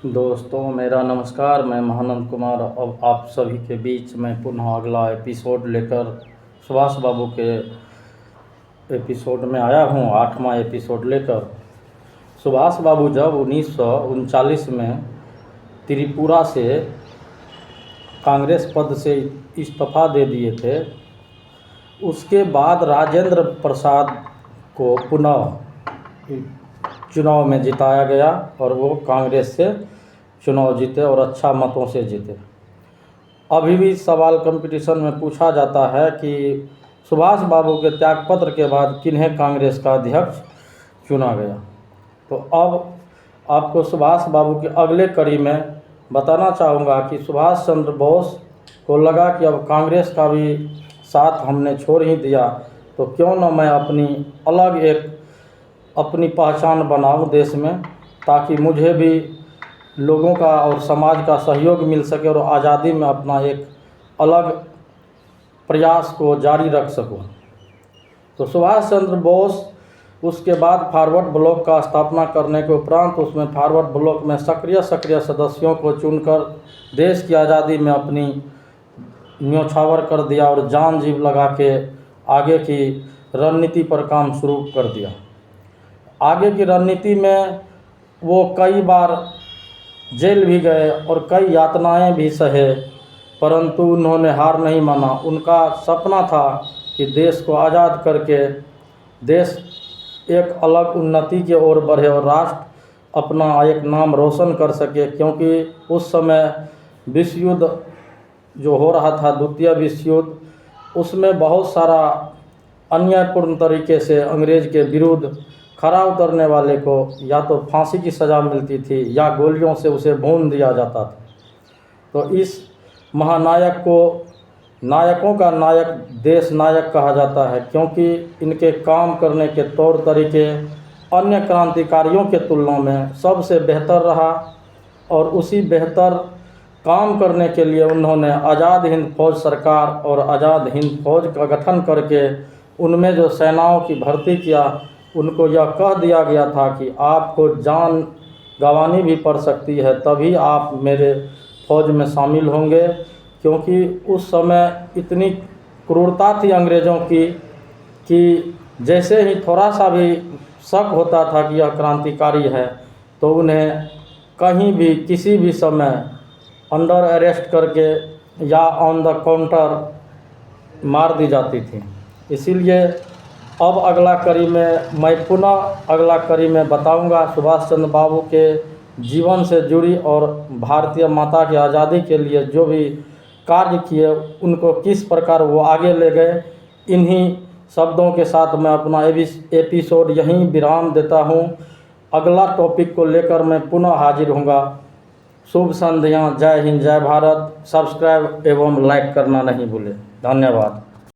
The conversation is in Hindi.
दोस्तों मेरा नमस्कार। मैं महानंद कुमार अब आप सभी के बीच में पुनः अगला एपिसोड लेकर सुभाष बाबू के एपिसोड में आया हूँ। 8वां एपिसोड लेकर। सुभाष बाबू जब 1939 में त्रिपुरा से कांग्रेस पद से इस्तीफा दे दिए थे, उसके बाद राजेंद्र प्रसाद को पुनः चुनाव में जिताया गया और वो कांग्रेस से चुनाव जीते और अच्छा मतों से जीते। अभी भी सवाल कंपटीशन में पूछा जाता है कि सुभाष बाबू के त्यागपत्र के बाद किन्हें कांग्रेस का अध्यक्ष चुना गया। तो अब आपको सुभाष बाबू की अगले कड़ी में बताना चाहूँगा कि सुभाष चंद्र बोस को लगा कि अब कांग्रेस का भी साथ हमने छोड़ ही दिया, तो क्यों न मैं अपनी पहचान बनाऊं देश में, ताकि मुझे भी लोगों का और समाज का सहयोग मिल सके और आज़ादी में अपना एक अलग प्रयास को जारी रख सकूं। तो सुभाष चंद्र बोस उसके बाद फॉरवर्ड ब्लॉक का स्थापना करने के उपरांत उसमें फॉरवर्ड ब्लॉक में सक्रिय सदस्यों को चुनकर देश की आज़ादी में अपनी न्योछावर कर दिया और जान जीव लगा के आगे की रणनीति पर काम शुरू कर दिया। आगे की रणनीति में वो कई बार जेल भी गए और कई यातनाएं भी सहे, परंतु उन्होंने हार नहीं माना। उनका सपना था कि देश को आज़ाद करके देश एक अलग उन्नति की ओर बढ़े और राष्ट्र अपना एक नाम रोशन कर सके, क्योंकि उस समय विश्व युद्ध जो हो रहा था, द्वितीय विश्व युद्ध, उसमें बहुत सारा अन्यायपूर्ण तरीके से अंग्रेज के विरुद्ध खरा उतरने वाले को या तो फांसी की सज़ा मिलती थी या गोलियों से उसे भून दिया जाता था। तो इस महानायक को नायकों का नायक देश नायक कहा जाता है, क्योंकि इनके काम करने के तौर तरीके अन्य क्रांतिकारियों के तुलना में सबसे बेहतर रहा और उसी बेहतर काम करने के लिए उन्होंने आज़ाद हिंद फौज सरकार और आज़ाद हिंद फौज का गठन करके उनमें जो सेनाओं की भर्ती किया, उनको यह कह दिया गया था कि आपको जान गंवानी भी पड़ सकती है, तभी आप मेरे फौज में शामिल होंगे, क्योंकि उस समय इतनी क्रूरता थी अंग्रेज़ों की कि जैसे ही थोड़ा सा भी शक होता था कि यह क्रांतिकारी है, तो उन्हें कहीं भी किसी भी समय अंडर अरेस्ट करके या ऑन द काउंटर मार दी जाती थी। इसीलिए अब अगला कड़ी में मैं पुनः अगला कड़ी में बताऊंगा सुभाष चंद्र बाबू के जीवन से जुड़ी और भारतीय माता की आज़ादी के लिए जो भी कार्य किए उनको किस प्रकार वो आगे ले गए। इन्हीं शब्दों के साथ मैं अपना एपिसोड यहीं विराम देता हूं। अगला टॉपिक को लेकर मैं पुनः हाजिर होऊंगा। शुभ संध्या। जय हिंद, जय भारत। सब्सक्राइब एवं लाइक करना नहीं भूलें। धन्यवाद।